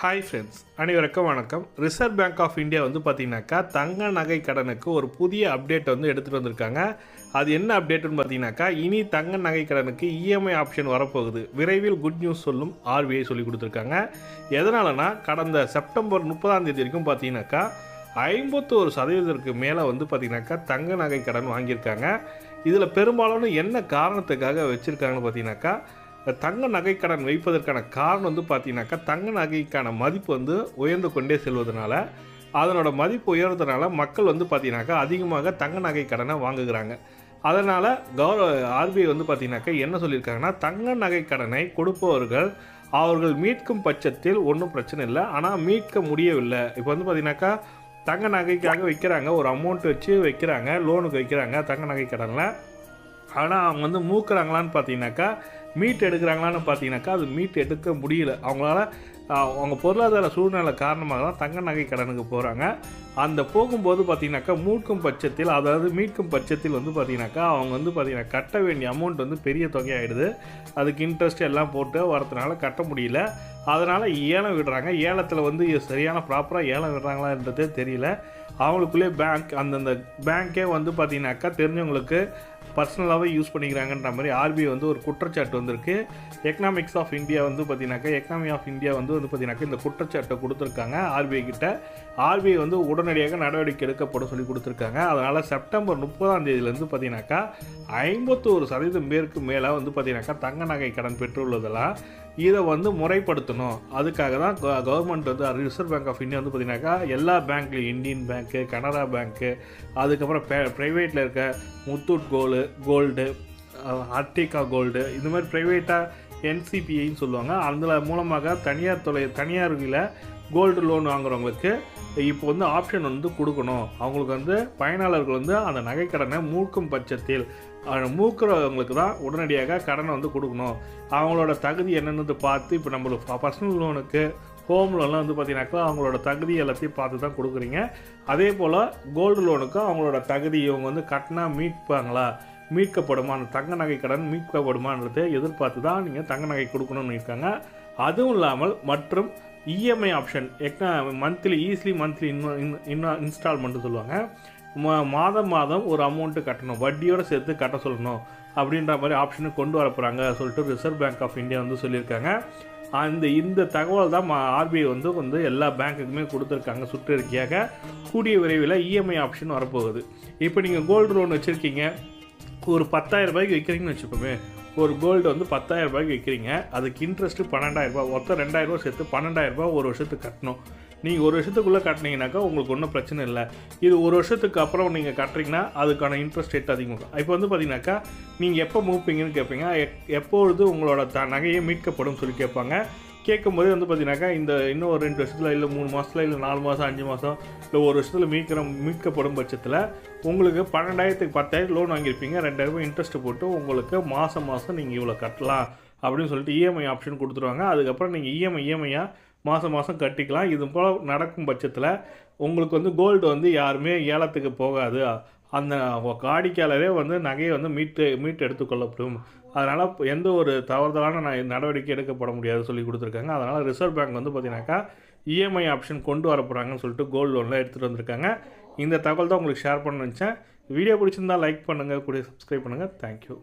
Hi friends, அனைவருக்கும் வணக்கம். Reserve bank of India வந்து பார்த்தீங்கன்னாக்கா தங்க நகை கடனுக்கு ஒரு புதிய அப்டேட் வந்து எடுத்துகிட்டு வந்திருக்காங்க. அது என்ன அப்டேட்டுன்னு பார்த்தீங்கன்னாக்கா, இனி தங்க நகை கடனுக்கு இஎம்ஐ ஆப்ஷன் வரப்போகுது. விரைவில் குட் நியூஸ் சொல்லும் ஆர்பிஐ சொல்லி கொடுத்துருக்காங்க. எதனாலனா, கடந்த செப்டம்பர் 30 வரைக்கும் பார்த்தீங்கன்னாக்கா 51% மேலே வந்து பார்த்தீங்கன்னாக்கா தங்க நகை கடன் வாங்கியிருக்காங்க. இதில் பெரும்பாலான என்ன காரணத்துக்காக வச்சுருக்காங்கன்னு பார்த்தீங்கன்னாக்கா, தங்க நகை கடன் வைப்பதற்கான காரணம் வந்து பார்த்தீங்கன்னாக்கா, தங்க நகைக்கான மதிப்பு வந்து உயர்ந்து கொண்டே செல்வதனால, அதனோட மதிப்பு உயர்றதுனால மக்கள் வந்து பார்த்தீங்கன்னாக்கா அதிகமாக தங்க நகை கடனை வாங்குகிறாங்க. அதனால் ஆர்பிஐ வந்து பார்த்தீங்கன்னாக்கா என்ன சொல்லியிருக்காங்கன்னா, தங்க நகை கடனை கொடுப்பவர்கள் அவர்கள் மீட்கும் பட்சத்தில் ஒன்றும் பிரச்சனை இல்லை. ஆனால் மீட்க முடியவில்லை. இப்போ வந்து பார்த்தீங்கன்னாக்கா தங்க நகைக்காக வைக்கிறாங்க, ஒரு அமௌண்ட் வச்சு வைக்கிறாங்க, லோனுக்கு வைக்கிறாங்க தங்க நகை கடனில். ஆனால் அவங்க வந்து மூக்குறாங்களான்னு பார்த்தீங்கன்னாக்கா, மீட் எடுக்கிறாங்களான்னு பார்த்தீங்கன்னாக்கா அது மீட் எடுக்க முடியல. அவங்களால அவங்க பொருளாதார சூழ்நிலை காரணமாக தான் தங்க நகை கடனுக்கு போகிறாங்க. அந்த போகும்போது பார்த்தீங்கன்னாக்கா மீட்கும் பட்சத்தில் வந்து பார்த்தீங்கன்னாக்கா அவங்க வந்து பார்த்தீங்கன்னா கட்ட வேண்டிய அமௌண்ட் வந்து பெரிய தொகையாகிடுது. அதுக்கு இன்ட்ரெஸ்ட் எல்லாம் போட்டு வரதுனால கட்ட முடியல. அதனால் ஏலம் விடுறாங்க. ஏலத்தில் வந்து சரியான ப்ராப்பராக ஏலம் விடுறாங்களான்றதே தெரியல. அவங்களுக்குள்ளே அந்தந்த பேங்க்கே வந்து பார்த்தீங்கன்னாக்கா தெரிஞ்சவங்களுக்கு பர்சனலாகவே யூஸ் பண்ணிக்கிறாங்கன்ற மாதிரி ஆர்பிஐ வந்து ஒரு குற்றச்சாட்டு வந்திருக்கு. எக்கனாமி ஆஃப் இந்தியா வந்து பார்த்தீங்கன்னாக்கா இந்த குற்றச்சாட்டை கொடுத்துருக்காங்க ஆர்பிஐ கிட்ட. ஆர்பிஐ வந்து உடனடியாக நடவடிக்கை எடுக்கப்படும் சொல்லி கொடுத்துருக்காங்க. அதனால் செப்டம்பர் 30 பார்த்தீங்கன்னாக்கா 51% பேருக்கு மேலே வந்து பார்த்தீங்கன்னாக்கா தங்க நகை கடன் பெற்றுள்ளதெல்லாம் இதை வந்து முறைப்படுத்தணும். அதுக்காக தான் கவர்மெண்ட் வந்து ரிசர்வ் பேங்க் ஆஃப் இந்தியா வந்து பார்த்தீங்கன்னாக்கா எல்லா பேங்க்லையும் இந்தியன் பேங்க்கு, கனரா பேங்க்கு, அதுக்கப்புறம் ப்ரைவேட்டில் இருக்க முத்தூட் கோல்டு, அர்டிகா கோல்டு, இந்த மாதிரி ப்ரைவேட்டாக என்சிபிஐன்னு சொல்லுவாங்க. அதில் மூலமாக தனியார்களில் கோல்டு லோன் வாங்குறவங்களுக்கு இப்போ வந்து ஆப்ஷன் வந்து கொடுக்கணும். அவங்களுக்கு வந்து பயனாளர்கள் வந்து அந்த நகைக்கடனை மூக்கும் பட்சத்தில் மூக்குறவங்களுக்கு தான் உடனடியாக கடனை வந்து கொடுக்கணும். அவங்களோட தகுதி என்னென்னு பார்த்து, இப்போ நம்மளுக்கு பர்சனல் லோனுக்கு, ஹோம் லோன்லாம் வந்து பார்த்தீங்கன்னாக்கா அவங்களோட தகுதி எல்லாத்தையும் பார்த்து தான் கொடுக்குறீங்க. அதே போல் கோல்டு லோனுக்கும் அவங்களோட தகுதி இவங்க வந்து கட்டினா மீட்கப்படுமா, அந்த தங்க நகை கடன் மீட்கப்படுமான்றதை எதிர்பார்த்து தான் நீங்கள் தங்க நகை கொடுக்கணும்னு இருக்காங்க. அதுவும் இல்லாமல் மற்றும் இஎம்ஐ ஆப்ஷன் மந்த்லி இன்ஸ்டால்மெண்ட்டு சொல்லுவாங்க. மாதம் ஒரு அமௌண்ட்டு கட்டணும், வட்டியோடு சேர்த்து கட்ட சொல்லணும் அப்படின்ற மாதிரி ஆப்ஷனு கொண்டு வர போகிறாங்க சொல்லிட்டு ரிசர்வ் பேங்க் ஆஃப் இந்தியா வந்து சொல்லியிருக்காங்க. இந்த தகவல் தான் ஆர்பிஐ வந்து எல்லா பேங்க்குக்குமே கொடுத்துருக்காங்க சுற்றறிக்கையாக. கூடிய விரைவில் இஎம்ஐ ஆப்ஷன் வரப்போகுது. இப்போ நீங்கள் கோல்டு லோன் வச்சுருக்கீங்க, ஒரு 10,000 ரூபாய்க்கு விற்கிறீங்கன்னு வச்சுப்போமே. ஒரு கோல்டு வந்து 10,000 ரூபாய்க்கு விற்கிறீங்க, அதுக்கு இன்ட்ரெஸ்ட்டு 12,000 ரூபா, மொத்தம் 2,000 ரூபா சேர்த்து 12,000 ரூபா ஒரு வருஷத்துக்கு கட்டணும். நீங்கள் ஒரு வருஷத்துக்குள்ளே கட்டினீங்கன்னாக்கா உங்களுக்கு ஒன்றும் பிரச்சனை இல்லை. இது ஒரு வருஷத்துக்கு அப்புறம் நீங்கள் கட்டுறீங்கன்னா அதுக்கான இன்ட்ரெஸ்ட் ரேட் அதிகமாக. இப்போ வந்து பார்த்தீங்கன்னாக்கா நீங்கள் எப்போ மூப்பீங்கன்னு கேட்பீங்க. எப்பொழுது உங்களோட நகையை மீட்கப்படும் சொல்லி கேட்பாங்க. கேட்கும்போது வந்து பார்த்தீங்கன்னாக்கா இன்னும் ஒரு 2 வருஷத்தில், இல்லை 3 மாதத்தில், இல்லை 4 மாதம், 5 மாதம், இல்லை ஒரு வருஷத்தில் மீட்கப்படும் பட்சத்தில் உங்களுக்கு 12,000க்கு 10,000 லோன் வாங்கியிருப்பீங்க, 2,000 ரூபாய் இன்ட்ரெஸ்ட் போட்டு உங்களுக்கு மாதம் நீங்கள் இவ்வளோ கட்டலாம் அப்படின்னு சொல்லிட்டு இஎம்ஐ ஆப்ஷன் கொடுத்துருவாங்க. அதுக்கப்புறம் நீங்கள் இஎம்ஐயாக மாதம் கட்டிக்கலாம். இது போல் நடக்கும் பட்சத்தில் உங்களுக்கு வந்து கோல்டு வந்து யாருமே ஏலத்துக்கு போகாது. அந்த வாடிக்கையாளரே வந்து நகையை வந்து மீட்டு எடுத்துக்கொள்ளப்படும். அதனால் எந்த ஒரு தவறுதலான நடவடிக்கை எடுக்கப்பட முடியாது சொல்லி கொடுத்துருக்காங்க. அதனால் ரிசர்வ் பேங்க் வந்து பார்த்தீங்கன்னாக்கா இஎம்ஐ ஆப்ஷன் கொண்டு வர போகிறாங்கன்னு சொல்லிட்டு கோல்டு லோனில் எடுத்துகிட்டு வந்திருக்காங்க. இந்த தகவல் தான் உங்களுக்கு ஷேர் பண்ண நினச்சேன். வீடியோ பிடிச்சிருந்தால் லைக் பண்ணுங்கள், கூட சப்ஸ்கிரைப் பண்ணுங்கள். தேங்க்யூ.